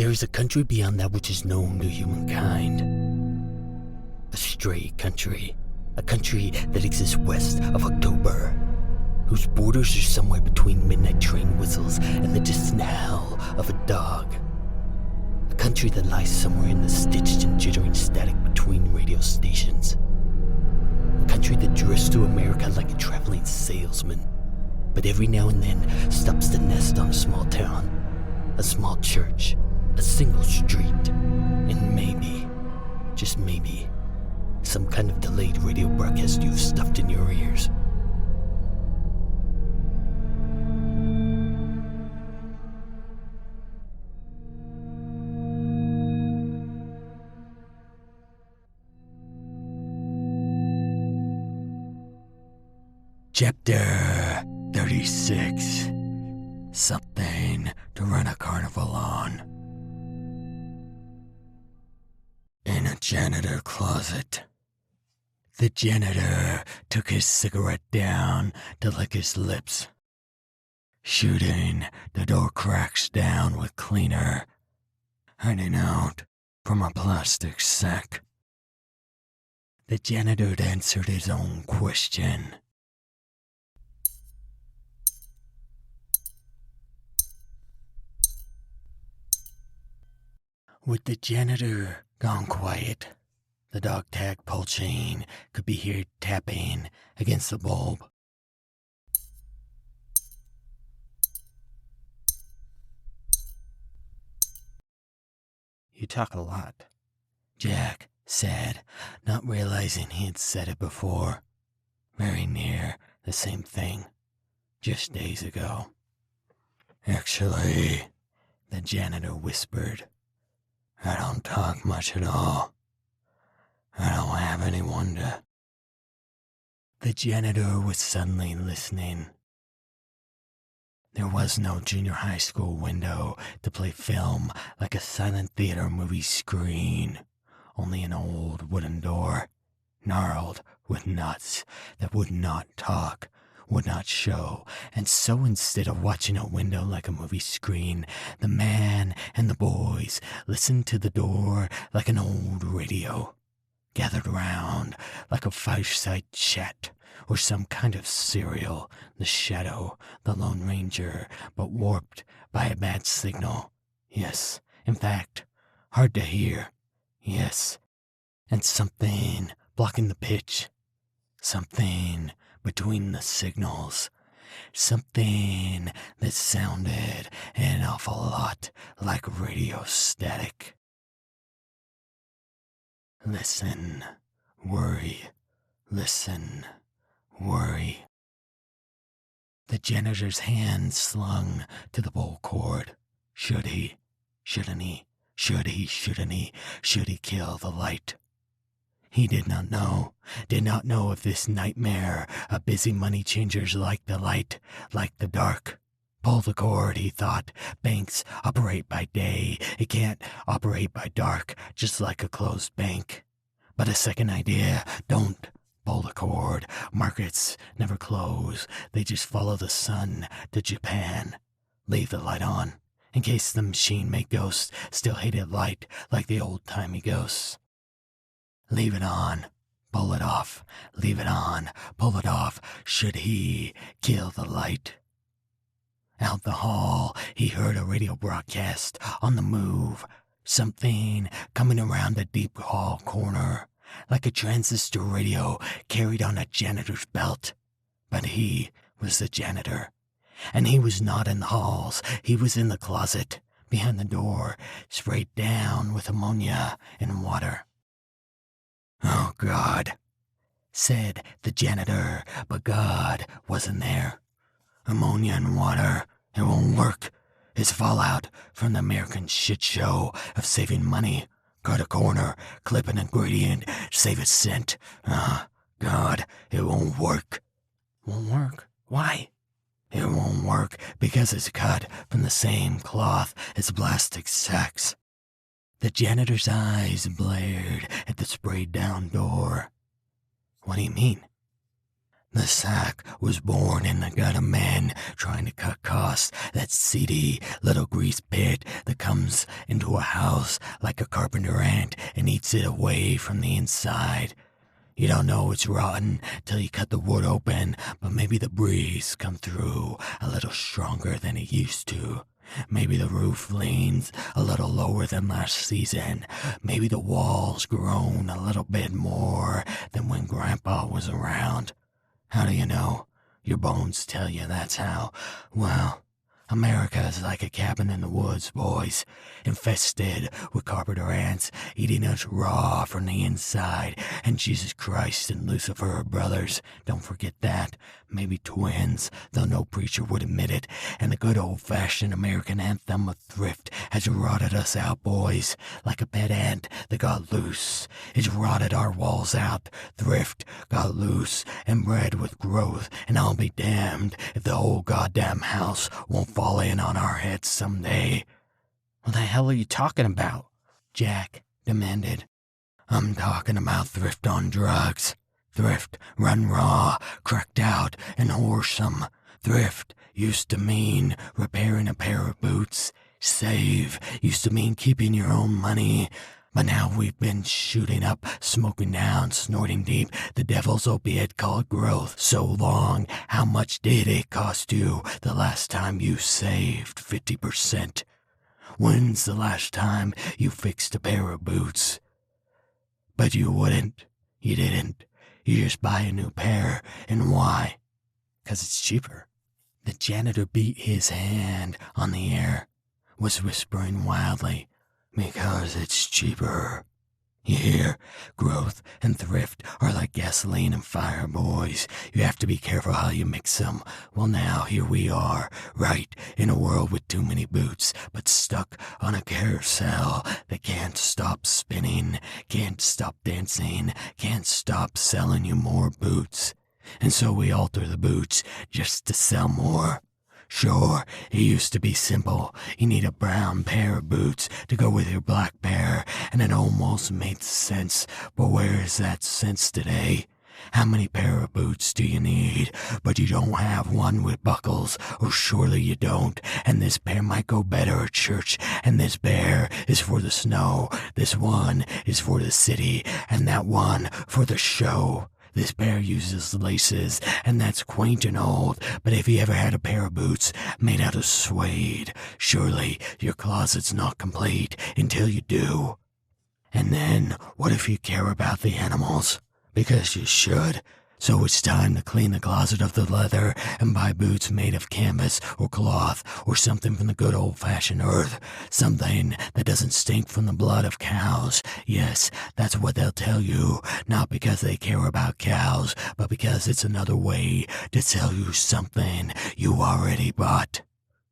There is a country beyond that which is known to humankind. A stray country. A country that exists west of October, whose borders are somewhere between midnight train whistles and the distant howl of a dog. A country that lies somewhere in the stitched and jittering static between radio stations. A country that drifts through America like a traveling salesman, but every now and then stops to nest on a small town, a small church, a single street, and maybe, just maybe, some kind of delayed radio broadcast you've stuffed in your ears. Chapter 36. Something to run a carnival on. In a janitor closet. The janitor took his cigarette down to lick his lips, shooting the door cracks down with cleaner, hiding out from a plastic sack. The janitor answered his own question. With the janitor gone quiet, the dog tag pull chain could be heard tapping against the bulb. You talk a lot, Jack said, not realizing he had said it before. Very near the same thing, just days ago. Actually, the janitor whispered, I don't talk much at all. I don't have anyone to... The janitor was suddenly listening. There was no junior high school window to play film like a silent theater movie screen. Only an old wooden door, gnarled with nuts, that would not talk, would not show, and so instead of watching a window like a movie screen, the man and the boys listened to the door like an old radio, gathered round like a fireside chat or some kind of serial, the Shadow, the Lone Ranger, but warped by a bad signal. Yes, in fact, hard to hear. Yes, and something blocking the pitch. Something between the signals. Something that sounded an awful lot like radio static. Listen, worry. Listen, worry. The janitor's hand slung to the bowl cord. Should he? Shouldn't he? Should he? Shouldn't he? Should he kill the light? He did not know if this nightmare of busy money changers like the light, like the dark. Pull the cord, he thought. Banks operate by day. It can't operate by dark, just like a closed bank. But a second idea, don't pull the cord. Markets never close. They just follow the sun to Japan. Leave the light on, in case the machine-made ghosts still hated light like the old-timey ghosts. Leave it on, pull it off, leave it on, pull it off, should he kill the light? Out the hall, he heard a radio broadcast on the move, something coming around the deep hall corner, like a transistor radio carried on a janitor's belt. But he was the janitor, and he was not in the halls, he was in the closet, behind the door, sprayed down with ammonia and water. Oh, God, said the janitor, but God wasn't there. Ammonia and water, it won't work. It's fallout from the American shit show of saving money. Cut a corner, clip an ingredient, save a cent. God, it won't work. Won't work? Why? It won't work because it's cut from the same cloth as plastic sacks. The janitor's eyes blared at the sprayed-down door. What do you mean? The sack was born in the gut of men trying to cut costs. That seedy little grease pit that comes into a house like a carpenter ant and eats it away from the inside. You don't know it's rotten till you cut the wood open, but maybe the breeze come through a little stronger than it used to. Maybe the roof leans a little lower than last season. Maybe the walls groan a little bit more than when Grandpa was around. How do you know? Your bones tell you that's how. Well, America is like a cabin in the woods, boys, infested with carpenter ants eating us raw from the inside. And Jesus Christ and Lucifer are brothers. Don't forget that. Maybe twins, though no preacher would admit it. And the good old-fashioned American anthem of thrift has rotted us out, boys, like a pet ant that got loose. It's rotted our walls out. Thrift got loose and bred with growth, and I'll be damned if the whole goddamn house won't fall in on our heads someday. What the hell are you talking about? Jack demanded. I'm talking about thrift on drugs. Thrift run raw, cracked out, and whoresome. Thrift used to mean repairing a pair of boots. Save used to mean keeping your own money. But now we've been shooting up, smoking down, snorting deep, the devil's opiate called growth. So long, how much did it cost you the last time you saved 50%? When's the last time you fixed a pair of boots? But you wouldn't. You didn't. You just buy a new pair. And why? 'Cause it's cheaper. The janitor beat his hand on the air, was whispering wildly, because it's cheaper. You hear? Growth and thrift are like gasoline and fire, boys. You have to be careful how you mix them. Well, now here we are, right in a world with too many boots, but stuck on a carousel that can't stop spinning, can't stop dancing, can't stop selling you more boots. And so we alter the boots just to sell more. Sure, it used to be simple. You need a brown pair of boots to go with your black pair, and it almost made sense. But where is that sense today? How many pair of boots do you need? But you don't have one with buckles, or surely you don't. And this pair might go better at church, and this pair is for the snow. This one is for the city, and that one for the show. This pair uses laces, and that's quaint and old, but if you ever had a pair of boots made out of suede, surely your closet's not complete until you do. And then, what if you care about the animals? Because you should. So it's time to clean the closet of the leather and buy boots made of canvas or cloth or something from the good old-fashioned earth. Something that doesn't stink from the blood of cows. Yes, that's what they'll tell you. Not because they care about cows, but because it's another way to sell you something you already bought.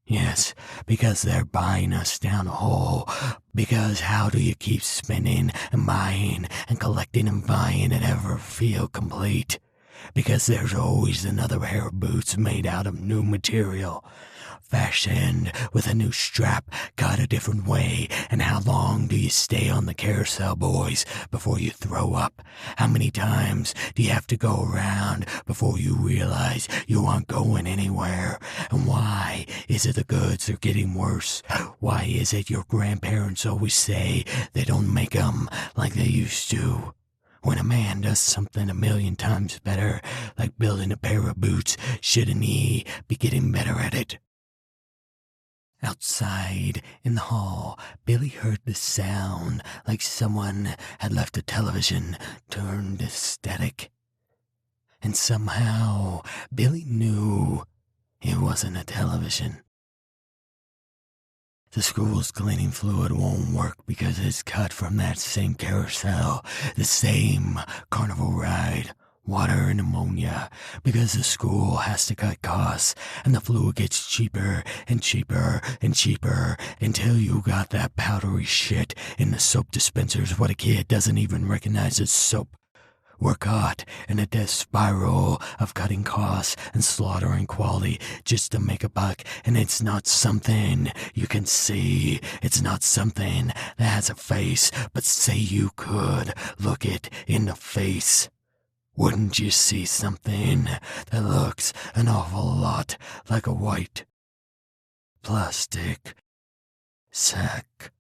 Yes, because they're buying us down a hole. Because how do you keep spending and buying and collecting and buying and ever feel complete? Because there's always another pair of boots made out of new material, fashioned with a new strap, cut a different way. And how long do you stay on the carousel, boys, before you throw up? How many times do you have to go around before you realize you aren't going anywhere? And why is it the goods are getting worse? Why is it your grandparents always say they don't make 'em like they used to? When a man does something a million times better, like building a pair of boots, shouldn't he be getting better at it? Outside, in the hall, Billy heard the sound like someone had left a television turned to static. And somehow, Billy knew it wasn't a television. The school's cleaning fluid won't work because it's cut from that same carousel, the same carnival ride, water and ammonia, because the school has to cut costs, and the fluid gets cheaper and cheaper and cheaper until you got that powdery shit in the soap dispensers what a kid doesn't even recognize as soap. We're caught in a death spiral of cutting costs and slaughtering quality just to make a buck, and it's not something you can see. It's not something that has a face, but say you could look it in the face. wouldn't you see something that looks an awful lot like a white plastic sack?